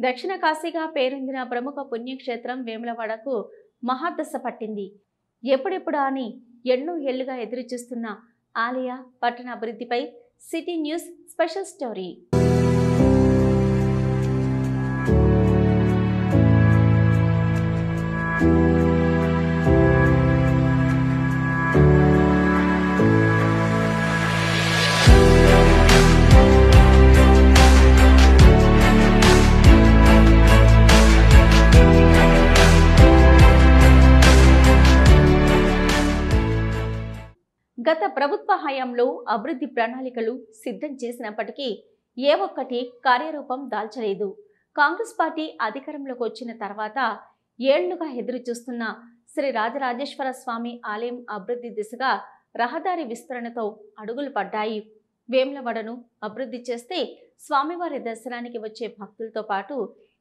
దక్షిణ కాశీగా పేరొందిన ప్రముఖ పుణ్యక్షేత్రం వేములవాడకు మహాదశ పట్టింది. ఎప్పుడెప్పుడు అని ఎన్నో ఏళ్లుగా ఎదురుచూస్తున్న ఆలయ పట్టణ అభివృద్ధిపై సిటీ న్యూస్ స్పెషల్ స్టోరీ. గత ప్రభుత్వ హయాంలో అభివృద్ధి ప్రణాళికలు సిద్ధం చేసినప్పటికీ ఏ ఒక్కటి కార్యరూపం దాల్చలేదు. కాంగ్రెస్ పార్టీ అధికారంలోకి వచ్చిన తర్వాత ఏళ్లుగా ఎదురుచూస్తున్న శ్రీ రాజరాజేశ్వర స్వామి ఆలయం అభివృద్ధి దిశగా రహదారి విస్తరణతో అడుగులు పడ్డాయి. వేములవాడను అభివృద్ధి చేస్తే స్వామివారి దర్శనానికి వచ్చే భక్తులతో పాటు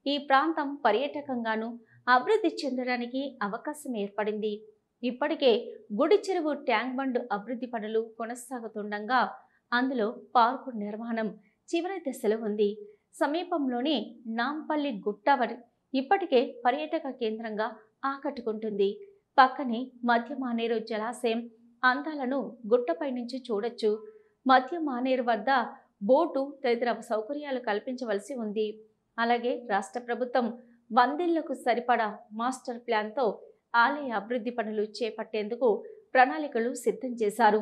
ఈ ప్రాంతం పర్యాటకంగాను అభివృద్ధి చెందడానికి అవకాశం ఏర్పడింది. ఇప్పటికే గుడి చెరువు ట్యాంక్ బండ్ అభివృద్ధి పనులు కొనసాగుతుండగా అందులో పార్కు నిర్మాణం చివరి దశలో ఉంది. సమీపంలోని నాంపల్లి గుట్ట ఇప్పటికే పర్యాటక కేంద్రంగా ఆకట్టుకుంటుంది. పక్కనే మధ్య మానేరు జలాశయం అందాలను గుట్టపై నుంచి చూడొచ్చు. మధ్య మానేరు వద్ద బోటు తదితర సౌకర్యాలు కల్పించవలసి ఉంది. అలాగే రాష్ట్ర ప్రభుత్వం 100 ఏళ్లకు సరిపడా మాస్టర్ ప్లాన్తో ఆలయ అభివృద్ధి పనులు చేపట్టేందుకు ప్రణాళికలు సిద్ధం చేశారు.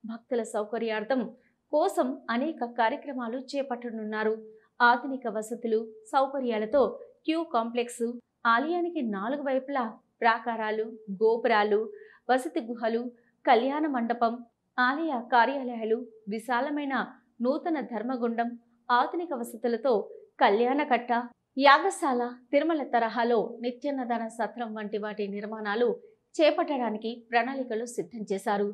భక్తుల సౌకర్యార్థం కోసం అనేక కార్యక్రమాలు చేపట్టనున్నారు. ఆధునిక వసతులు సౌకర్యాలతో క్యూ కాంప్లెక్స్, ఆలయానికి 4 వైపులా ప్రాకారాలు, గోపురాలు, వసతి గుహలు, కళ్యాణ మండపం, ఆలయ కార్యాలయాలు, విశాలమైన నూతన ధర్మగుండం, ఆధునిక వసతులతో కళ్యాణకట్ట, యాగశాల, తిరుమల తరహాలో నిత్యాన్నదాన సత్రం వంటి వాటి నిర్మాణాలు చేపట్టడానికి ప్రణాళికలు సిద్ధం చేశారు.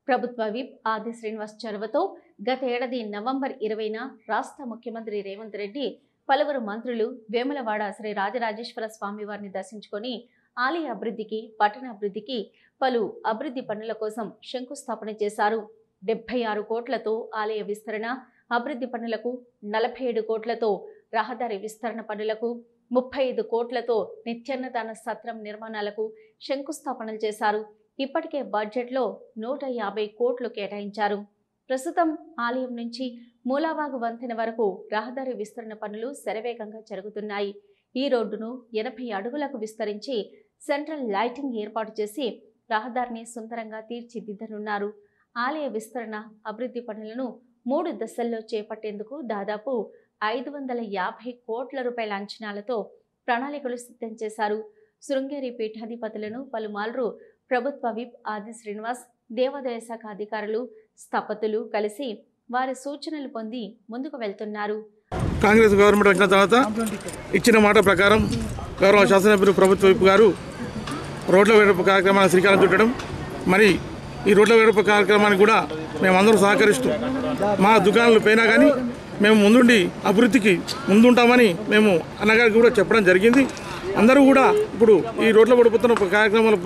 ప్రభుత్వ విప్ ఆది శ్రీనివాస్ చొరవతో గత ఏడాది నవంబర్ 20న రాష్ట్ర ముఖ్యమంత్రి రేవంత్ రెడ్డి పలువురు మంత్రులు వేములవాడ శ్రీ రాజరాజేశ్వర స్వామి వారిని దర్శించుకొని ఆలయ అభివృద్ధికి, పట్టణ అభివృద్ధికి పలు అభివృద్ధి పనుల కోసం శంకుస్థాపన చేశారు. 76 కోట్లతో ఆలయ విస్తరణ అభివృద్ధి పనులకు, 47 కోట్లతో రహదారి విస్తరణ పనులకు, 35 కోట్లతో నిత్యాన్నదాన సత్రం నిర్మాణాలకు శంకుస్థాపనలు చేశారు. ఇప్పటికే బడ్జెట్లో 150 కోట్లు కేటాయించారు. ప్రస్తుతం ఆలయం నుంచి మూలావాగు వంతెన వరకు రహదారి విస్తరణ పనులు శరవేగంగా జరుగుతున్నాయి. ఈ రోడ్డును 80 అడుగులకు విస్తరించి సెంట్రల్ లైటింగ్ ఏర్పాటు చేసి రహదారిని సుందరంగా తీర్చిదిద్దనున్నారు. ఆలయ విస్తరణ అభివృద్ధి పనులను 3 దశల్లో చేపట్టేందుకు దాదాపు 550 కోట్ల రూపాయల అంచనాలతో ప్రణాళికలు సిద్ధం చేశారు. శృంగేరి పీఠాధిపతులను పలుమార్లు ప్రభుత్వ విప్ ఆది శ్రీనివాస్, దేవాదాయ శాఖ అధికారులు, స్థపతులు కలిసి వారి సూచనలు పొంది ముందుకు వెళ్తున్నారు. కాంగ్రెస్ గవర్నమెంట్ వచ్చిన తర్వాత ఇచ్చిన మాట ప్రకారం గౌరవ శాసనసభ్యులు ప్రభుత్వ విప్ గారు రోడ్ల వెడల్పు కార్యక్రమాన్ని శ్రీకారం చుట్టడం, మరి ఈ రోడ్ల వెడల్పు కార్యక్రమానికి కూడా మేమందరూ సహకరిస్తూ మా దుకాణాలు పోయినా కానీ మేము ముందుండి అభివృద్ధికి ముందుంటామని మేము అన్నగారికి కూడా చెప్పడం జరిగింది. అందరూ కూడా ఇప్పుడు ఈ రోడ్ల పడిపోతున్న కార్యక్రమాలు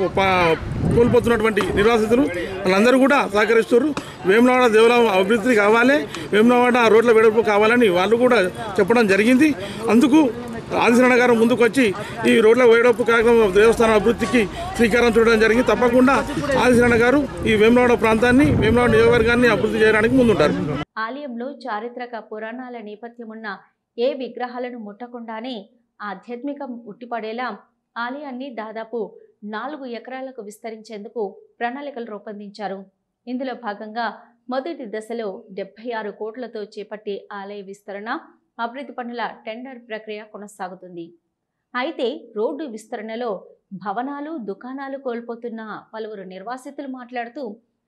కోల్పోతున్నటువంటి నిర్వాసితులు వాళ్ళందరూ కూడా సహకరిస్తారు. వేములవాడ దేవాలయం అభివృద్ధి కావాలి, వేములవాడ రోడ్ల వెడల్పు కావాలని వాళ్ళు కూడా చెప్పడం జరిగింది. అందుకు ఆదిశరణ గారు ముందుకు వచ్చి ఈ రోడ్ల వెడల్పు కార్యక్రమం దేవస్థానం అభివృద్ధికి శ్రీకారం చుట్టడం జరిగింది. తప్పకుండా ఆదిశరణ గారు ఈ వేములవాడ ప్రాంతాన్ని, వేములవాడ నియోజకవర్గాన్ని అభివృద్ధి చేయడానికి ముందుంటారు. ఆలయంలో చారిత్రక పురాణాల నేపథ్యమున్న ఏ విగ్రహాలను ముట్టకుండానే ఆధ్యాత్మికం ఉట్టిపడేలా ఆలయాన్ని దాదాపు 4 ఎకరాలకు విస్తరించేందుకు ప్రణాళికలు రూపొందించారు. ఇందులో భాగంగా మొదటి దశలో 76 కోట్లతో చేపట్టే ఆలయ విస్తరణ అభివృద్ధి పనుల టెండర్ ప్రక్రియ కొనసాగుతుంది. అయితే రోడ్డు విస్తరణలో భవనాలు, దుకాణాలు కోల్పోతున్న పలువురు నిర్వాసితులు మాట్లాడుతూ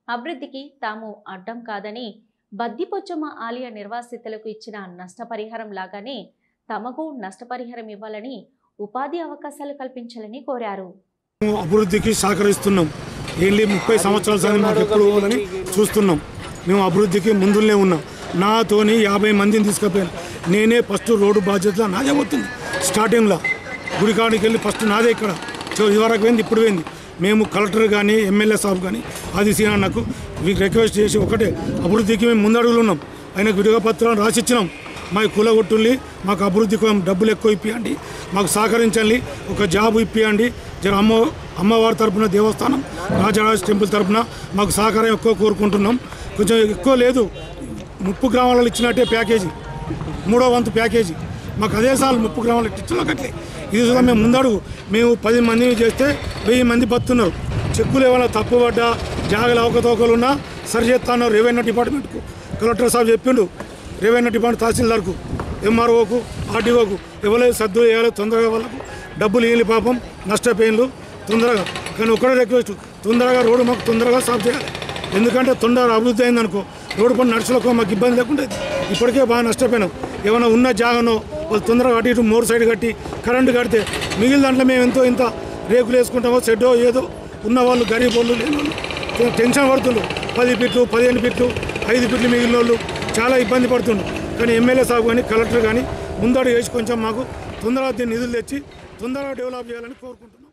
అభివృద్ధికి తాము అడ్డం కాదని, బద్దిపోచమ్మ ఆలయ నిర్వాసితులకు ఇచ్చిన నష్టపరిహారం లాగానే తమకు నష్టపరిహారం ఇవ్వాలని, ఉపాధి అవకాశాలు కల్పించాలని కోరారు. అభివృద్ధికి సహకరిస్తున్నాం. 30 సంవత్సరాల సార్ మాకు ఎప్పుడు పోవాలని చూస్తున్నాం. మేము అభివృద్ధికి ముందులే ఉన్నాం. నాతోని 50 మందిని తీసుకుపోయాను. నేనే ఫస్ట్ రోడ్డు బాధ్యత నాదే పోతుంది. స్టార్టింగ్లో గుడికాడికి వెళ్ళి ఫస్ట్ నాదే ఇక్కడ ఇదివరకు పోయింది, ఇప్పుడు పోయింది. మేము కలెక్టర్ కానీ ఎమ్మెల్యే సాబ్ కానీ ఆది శ్రీనాన్నకు రిక్వెస్ట్ చేసి ఒకటే అభివృద్ధికి మేము ముందడుగులు ఉన్నాం. ఆయనకు విడుదల పత్రాలు రాసిచ్చినాం. మాకు కూలగొట్టుండి మాకు అభివృద్ధి డబ్బులు ఎక్కువ ఇప్పియండి, మాకు సహకరించండి, ఒక జాబ్ ఇప్పియండి. జర అమ్మవారి తరపున దేవస్థానం రాజరాజ టెంపుల్ తరపున మాకు సహకారం ఎక్కువ కోరుకుంటున్నాం. కొంచెం ఎక్కువ లేదు, 30 గ్రామాలలో ఇచ్చినట్టే ప్యాకేజీ, 3వ వంతు ప్యాకేజీ మాకు అదే సార్లు 30 గ్రామాలు ఇచ్చినట్లే. ఇది కూడా మేము ముందడుగు, మేము 10 మందిని చేస్తే 1000 మంది బతున్నారు. చెక్కులు ఏమైనా తప్పుపడ్డా జాగలు అవకతవకలు ఉన్నా సరి చేస్తాను. రెవెన్యూ డిపార్ట్మెంట్కు కలెక్టర్ సాబ్ చెప్పిండు, రెవెన్యూ డిపార్ట్మెంట్ తహసీల్దార్కు, ఎంఆర్ఓకు, ఆర్డీఓకు ఎవరైతే సర్దు వేయాలో తొందరగా వాళ్ళకు డబ్బులు ఇవ్వాలి. పాపం నష్టపోయిన్లు తొందరగా. కానీ ఒక్కడే రిక్వెస్ట్, తొందరగా రోడ్డు మాకు తొందరగా సాఫ్ చేయాలి. ఎందుకంటే తొందరగా అభివృద్ధి అయిందనుకో రోడ్డు పని నడుచులకు మాకు ఇబ్బంది లేకుండా ఇప్పటికే బాగా నష్టపోయినాం. ఏమైనా ఉన్న జాగనో వాళ్ళు తొందరగా అటు ఇటు 3 సైడ్ కట్టి కరెంటు కడితే మిగిలిన దాంట్లో మేము ఎంతో ఇంత రేకులు వేసుకుంటామో షెడ్డో ఏదో ఉన్న వాళ్ళు గరీబ్ వాళ్ళు లేని వాళ్ళు టెన్షన్ పడుతుండ్రు. 10 ఫీట్లు 15 ఫీట్లు 5 ఫీట్లు మిగిలిన వాళ్ళు చాలా ఇబ్బంది పడుతుండ్రు. కానీ ఎమ్మెల్యే సాబ్ కానీ కలెక్టర్ కానీ ముందడు వేసి కొంచెం మాకు తొందరగా దీన్ని నిధులు తెచ్చి తొందరగా డెవలప్ చేయాలని కోరుకుంటున్నాం.